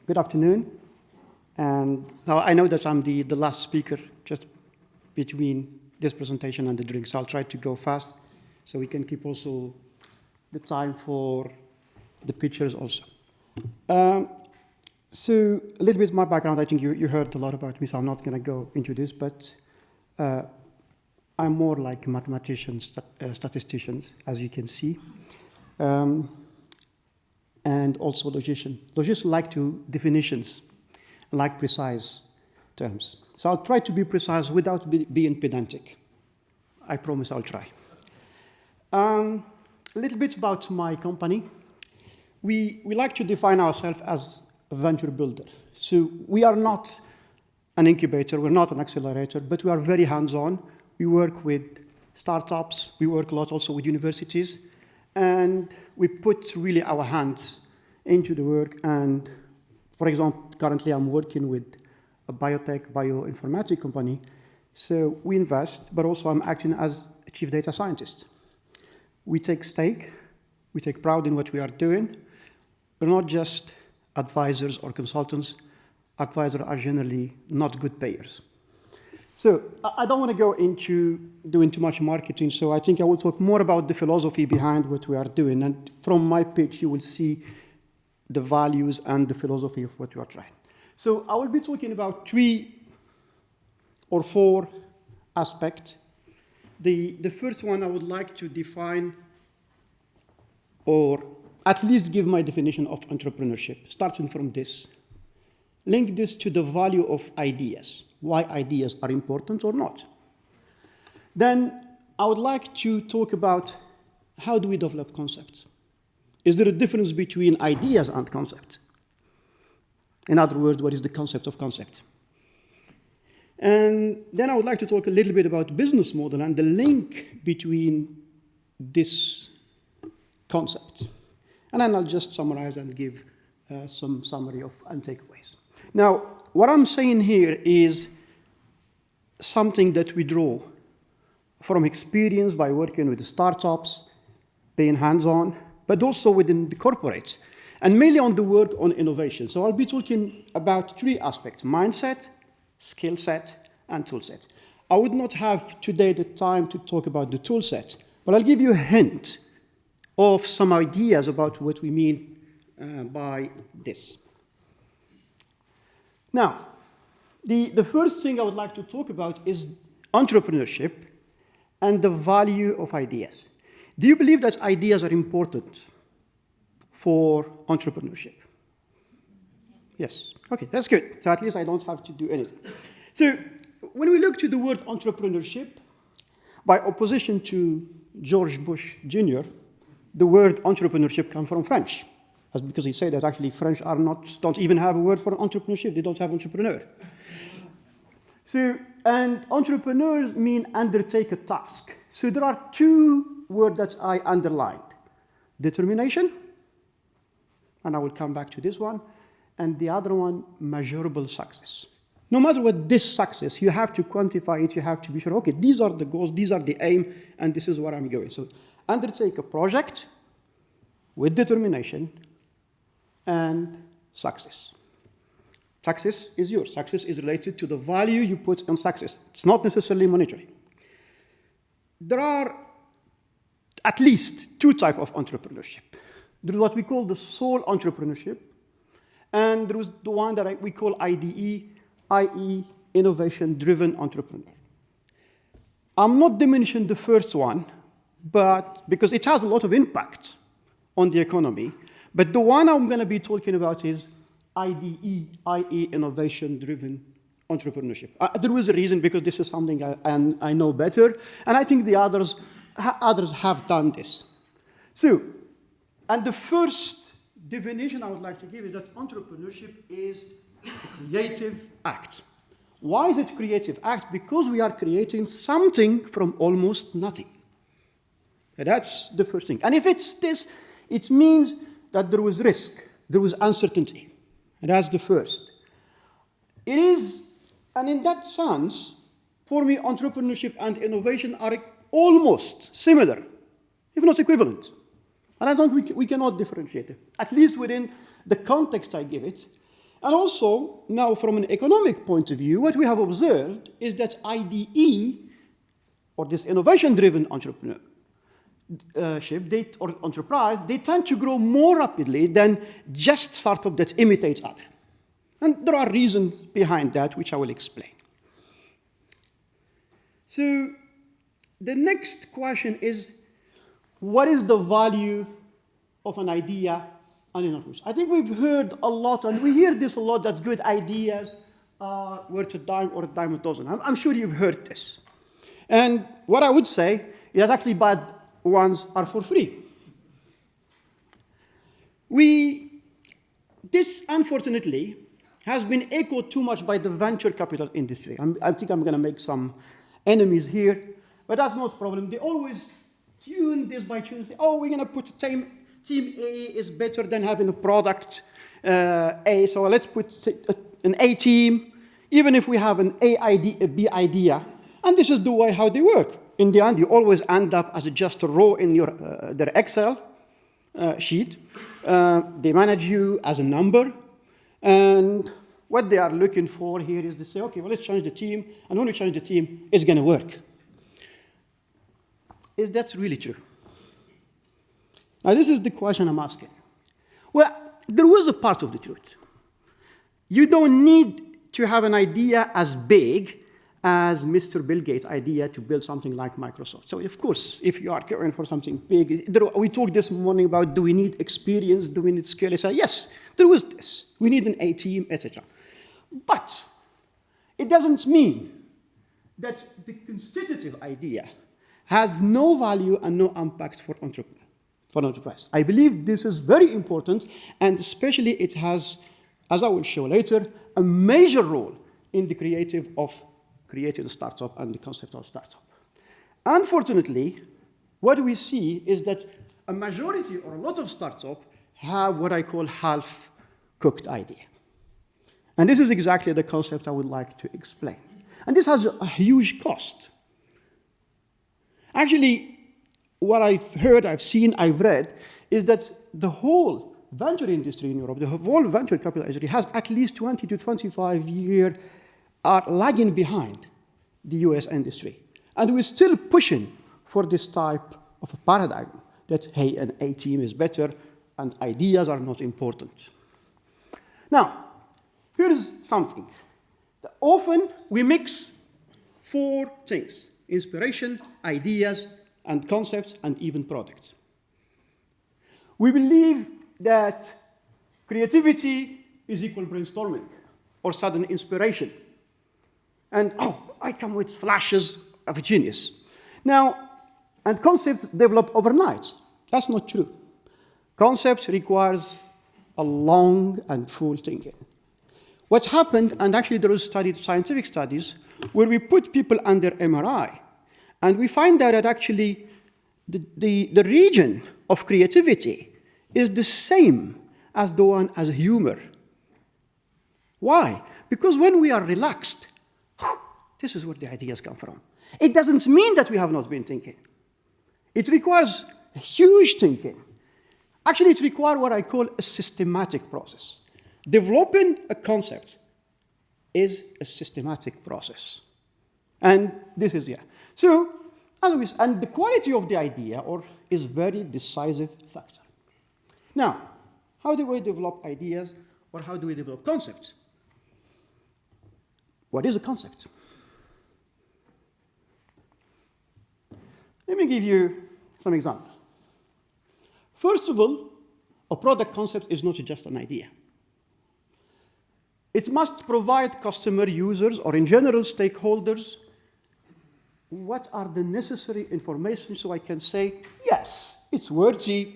Good afternoon. And now I know that I'm the last speaker just between this presentation and the drink, so I'll try to go fast so we can keep also the time for the pictures also. So a little bit of my background, I think you heard a lot about me, so I'm not going to go into this, but I'm more like mathematicians, statisticians, as you can see, and also logician. Logicians like definitions, like precise terms. So I'll try to be precise without being pedantic. I promise I'll try. A little bit about my company. We like to define ourselves as a venture builder. So we are not an incubator, we're not an accelerator, but we are very hands-on. We work with startups, we work a lot also with universities, and we put really our hands into the work. And for example, currently I'm working with a biotech, bioinformatics company. So we invest, but also I'm acting as a chief data scientist. We take stake, we take pride in what we are doing. We're not just advisors or consultants. Advisors are generally not good payers. So I don't want to go into doing too much marketing, so I think I will talk more about the philosophy behind what we are doing. And from my pitch, you will see the values and the philosophy of what we are trying. So I will be talking about 3 or 4 aspects. The first one I would like to define, or at least give my definition of entrepreneurship, starting from this. Link this to the value of ideas, why ideas are important or not. Then I would like to talk about how do we develop concepts. Is there a difference between ideas and concept? In other words, what is the concept of concept? And then I would like to talk a little bit about business model and the link between this concept. And then I'll just summarize and give some summary of and takeaways. Now, what I'm saying here is something that we draw from experience by working with startups, being hands-on, but also within the corporates, and mainly on the work on innovation. So I'll be talking about 3 aspects: mindset, skill set, and tool set. I would not have today the time to talk about the tool set, but I'll give you a hint of some ideas about what we mean by this. Now, the first thing I would like to talk about is entrepreneurship and the value of ideas. Do you believe that ideas are important for entrepreneurship? Yes. Okay, that's good. So at least I don't have to do anything. So when we look to the word entrepreneurship, by opposition to George Bush Jr., the word entrepreneurship comes from French. That's because he said that actually French don't even have a word for entrepreneurship. They don't have entrepreneur. So, and entrepreneurs mean undertake a task. So there are 2 words that I underlined: determination, and I will come back to this one, and the other one, measurable success. No matter what this success, you have to quantify it, you have to be sure, okay, these are the goals, these are the aim, and this is where I'm going. So undertake a project with determination and success. Success is yours. Success is related to the value you put on success. It's not necessarily monetary. There are at least 2 types of entrepreneurship. There is what we call the soul entrepreneurship, and there is the one that we call IDE, i.e. innovation-driven entrepreneur. I'm not diminishing the first one, but because it has a lot of impact on the economy, but the one I'm going to be talking about is IDE, i.e. innovation-driven entrepreneurship. There was a reason, because this is something I know better, and I think the others have done this. So, and the first definition I would like to give is that entrepreneurship is a creative act. Why is it a creative act? Because we are creating something from almost nothing. That's the first thing. And if it's this, it means that there was risk, there was uncertainty. And that's the first. It is, and in that sense, for me, entrepreneurship and innovation are almost similar, if not equivalent. And I think we cannot differentiate it, at least within the context I give it. And also, now from an economic point of view, what we have observed is that IDE, or this innovation-driven entrepreneurship or enterprise, they tend to grow more rapidly than just startup that imitates others. And there are reasons behind that, which I will explain. So the next question is, what is the value of an idea and innovation? I think we've heard a lot, and we hear this a lot, that good ideas are worth a dime or a dime a dozen. I'm sure you've heard this. And what I would say is that actually bad ones are for free. This, unfortunately, has been echoed too much by the venture capital industry. I think I'm going to make some enemies here, but that's not a problem. They always tune this by tuning, oh, we're going to put team A is better than having a product A, so let's put an A team, even if we have an a B idea. And this is the way how they work. In the end, you always end up as just a row in your their Excel sheet. They manage you as a number. And what they are looking for here is to say, okay, well, let's change the team. And when we change the team, it's going to work. Is that really true? Now, this is the question I'm asking. Well, there was a part of the truth. You don't need to have an idea as big as Mr. Bill Gates' idea to build something like Microsoft. So, of course, if you are caring for something big, we talked this morning about, do we need experience, do we need skill? I said, yes, there was this. We need an A team, etc. But it doesn't mean that the constitutive idea has no value and no impact for enterprise. I believe this is very important, and especially it has, as I will show later, a major role in the creative of creating a startup and the concept of startup. Unfortunately, what we see is that a majority or a lot of startups have what I call half-cooked idea. And this is exactly the concept I would like to explain. And this has a huge cost. Actually, what I've heard, I've seen, I've read, is that the whole venture industry in Europe, the whole venture capital industry has at least 20 to 25 years are lagging behind the US industry. And we're still pushing for this type of a paradigm that, hey, an A team is better and ideas are not important. Now, here is something. Often we mix four things: inspiration, ideas, and concepts, and even products. We believe that creativity is equal brainstorming or sudden inspiration. And, oh, I come with flashes of genius. Now, and concepts develop overnight. That's not true. Concepts requires a long and full thinking. What happened, and actually there was scientific studies, where we put people under MRI, and we find that actually the region of creativity is the same as the one as humor. Why? Because when we are relaxed, this is where the ideas come from. It doesn't mean that we have not been thinking. It requires a huge thinking. Actually, it requires what I call a systematic process. Developing a concept is a systematic process. And this is, yeah. So, and the quality of the idea is a very decisive factor. Now, how do we develop ideas, or how do we develop concepts? What is a concept? Let me give you some examples. First of all, a product concept is not just an idea. It must provide customer users, or in general stakeholders, what are the necessary information so I can say, yes, it's worthy,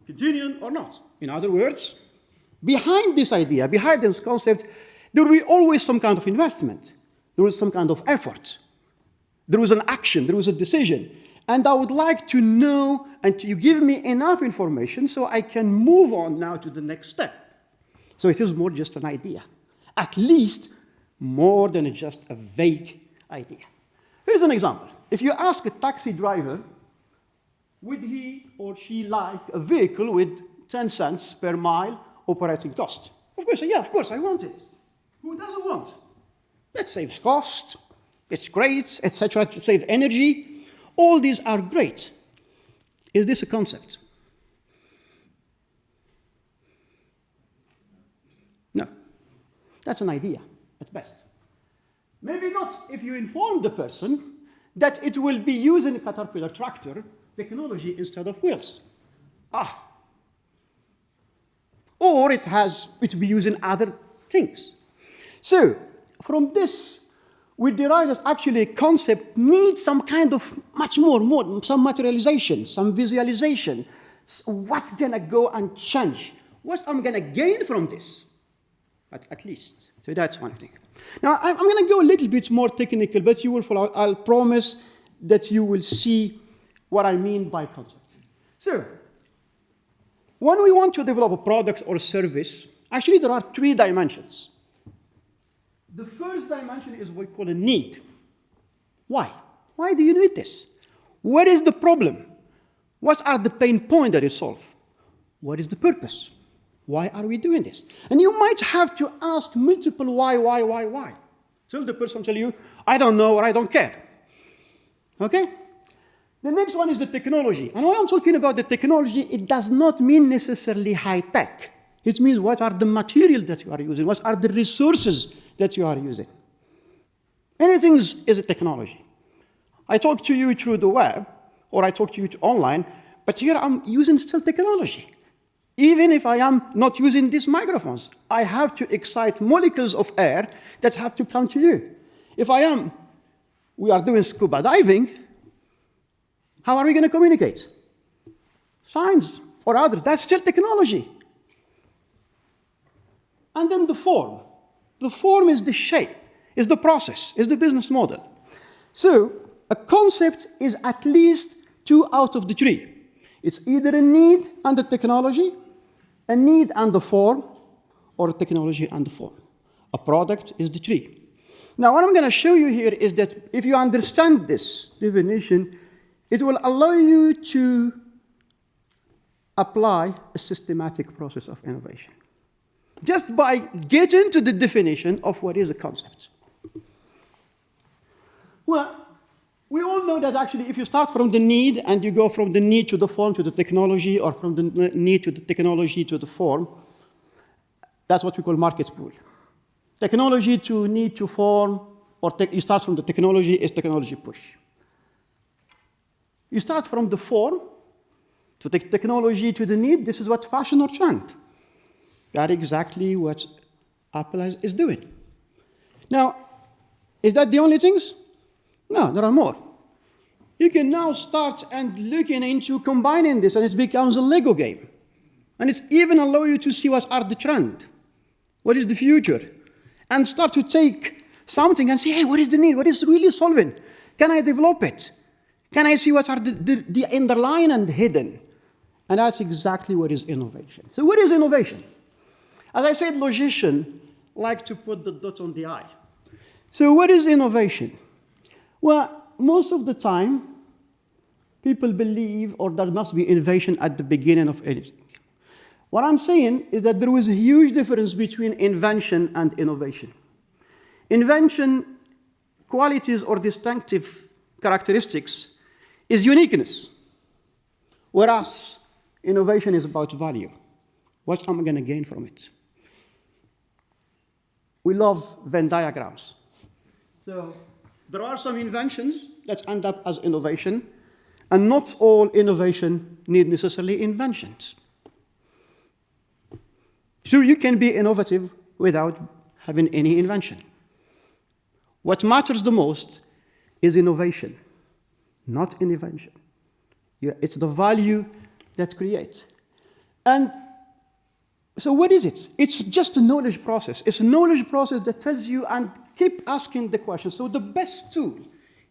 continuing or not. In other words, behind this idea, behind this concept, there will be always some kind of investment. There was some kind of effort. There was an action, there was a decision. And I would like to know, and you give me enough information so I can move on now to the next step. So it is more just an idea. At least more than just a vague idea. Here's an example. If you ask a taxi driver, would he or she like a vehicle with 10 cents per mile operating cost? Of course, yeah, of course, I want it. Who doesn't want? It saves cost, it's great, etc. It saves energy. All these are great. Is this a concept? No. That's an idea, at best. Maybe not if you inform the person that it will be using a Caterpillar tractor technology instead of wheels. Or it will be using other things. So, from this, we derive that actually a concept needs some kind of much more, some materialization, some visualization. So what's gonna go and change? What I'm gonna gain from this? At least. So that's one thing. Now, I'm gonna go a little bit more technical, but you will follow. I'll promise that you will see what I mean by concept. So, when we want to develop a product or service, actually there are 3 dimensions. The first dimension is what we call a need. Why? Why do you need this? What is the problem? What are the pain points that is solved? What is the purpose? Why are we doing this? And you might have to ask multiple why. Till the person tell you, I don't know or I don't care. Okay? The next one is the technology. And when I'm talking about the technology, it does not mean necessarily high tech. It means what are the materials that you are using? What are the resources that you are using? Anything is a technology. I talk to you through the web, or I talk to you online, but here I'm using still technology. Even if I am not using these microphones, I have to excite molecules of air that have to come to you. If we are doing scuba diving, how are we going to communicate? Signs or others, that's still technology. And then the form. The form is the shape, is the process, is the business model. So a concept is at least 2 out of the 3. It's either a need and a technology, a need and the form, or a technology and the form. A product is the 3. Now what I'm going to show you here is that if you understand this definition, it will allow you to apply a systematic process of innovation. Just by getting to the definition of what is a concept. Well, we all know that actually if you start from the need and you go from the need to the form to the technology, or from the need to the technology to the form, that's what we call market pool. Technology to need to form, or you start from the technology is technology push. You start from the form to the technology to the need, this is what fashion or trend. That's exactly what Apple is doing. Now, is that the only things? No, there are more. You can now start and looking into combining this, and it becomes a Lego game. And it's even allow you to see what are the trend, what is the future, and start to take something and say, hey, what is the need? What is really solving? Can I develop it? Can I see what are the underlying and hidden? And that's exactly what is innovation. So what is innovation? As I said, logicians like to put the dot on the I. So what is innovation? Well, most of the time, people believe, or there must be innovation at the beginning of anything. What I'm saying is that there is a huge difference between invention and innovation. Invention qualities or distinctive characteristics is uniqueness, whereas innovation is about value. What am I going to gain from it? We love Venn diagrams. So there are some inventions that end up as innovation, and not all innovation need necessarily inventions. So you can be innovative without having any invention. What matters the most is innovation, not invention. It's the value that creates. And so what is it? It's just a knowledge process. It's a knowledge process that tells you and keep asking the question. So the best tool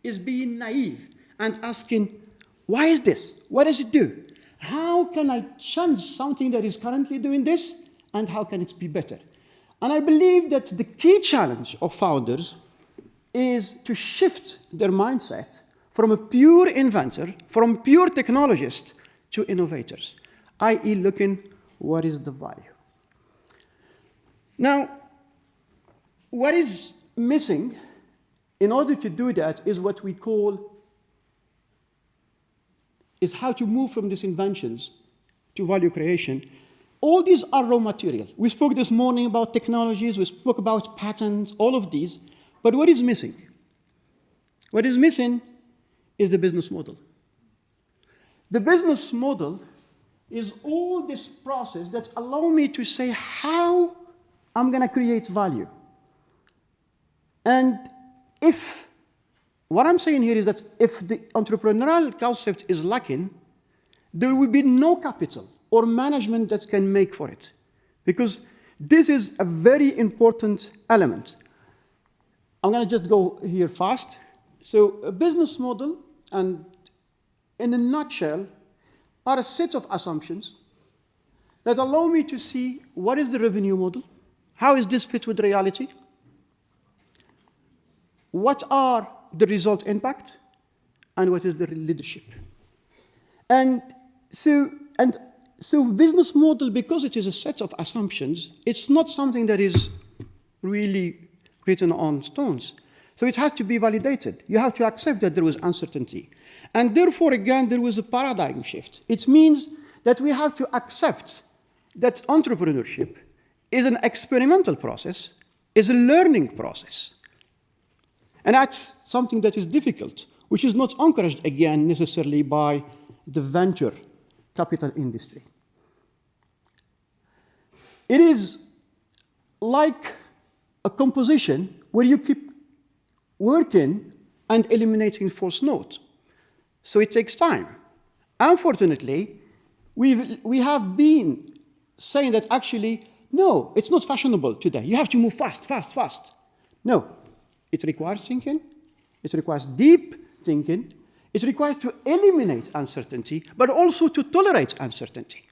is being naive and asking, why is this? What does it do? How can I change something that is currently doing this? And how can it be better? And I believe that the key challenge of founders is to shift their mindset from a pure inventor, from pure technologist, to innovators, i.e. looking what is the value. Now, what is missing in order to do that is what we call is how to move from these inventions to value creation. All these are raw material. We spoke this morning about technologies, we spoke about patents, all of these, but what is missing? What is missing is the business model. The business model is all this process that allow me to say how I'm going to create value. And if, what I'm saying here is that if the entrepreneurial concept is lacking, there will be no capital or management that can make for it. Because this is a very important element. I'm going to just go here fast. So a business model, and in a nutshell, are a set of assumptions that allow me to see what is the revenue model, how is this fit with reality, what are the result impact, and what is the leadership. And so business model, because it is a set of assumptions, it's not something that is really written on stones. So it has to be validated. You have to accept that there was uncertainty. And therefore, again, there was a paradigm shift. It means that we have to accept that entrepreneurship is an experimental process, is a learning process. And that's something that is difficult, which is not encouraged, again, necessarily by the venture capital industry. It is like a composition where you keep working and eliminating false notes. So it takes time. Unfortunately, we have been saying that actually, no, it's not fashionable today. You have to move fast, fast, fast. No, it requires thinking. It requires deep thinking. It requires to eliminate uncertainty, but also to tolerate uncertainty.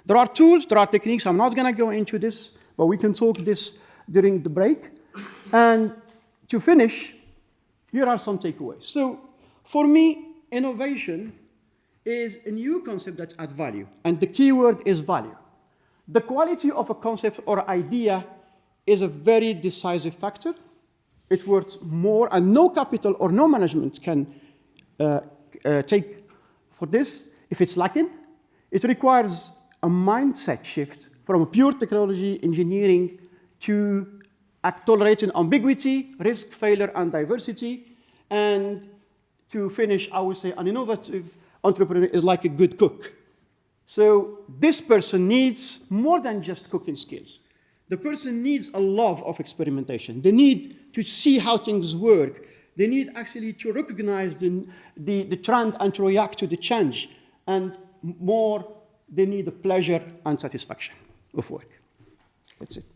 There are tools, there are techniques. I'm not going to go into this, but we can talk this during the break. And to finish, here are some takeaways. So for me, innovation is a new concept that adds value, and the key word is value. The quality of a concept or idea is a very decisive factor. It worth more, and no capital or no management can take for this if it's lacking. It requires a mindset shift from a pure technology engineering to tolerating ambiguity, risk, failure, and diversity. And to finish, I would say an innovative entrepreneur is like a good cook. So this person needs more than just cooking skills. The person needs a love of experimentation. They need to see how things work. They need actually to recognize the trend and to react to the change. And more, they need the pleasure and satisfaction of work. That's it.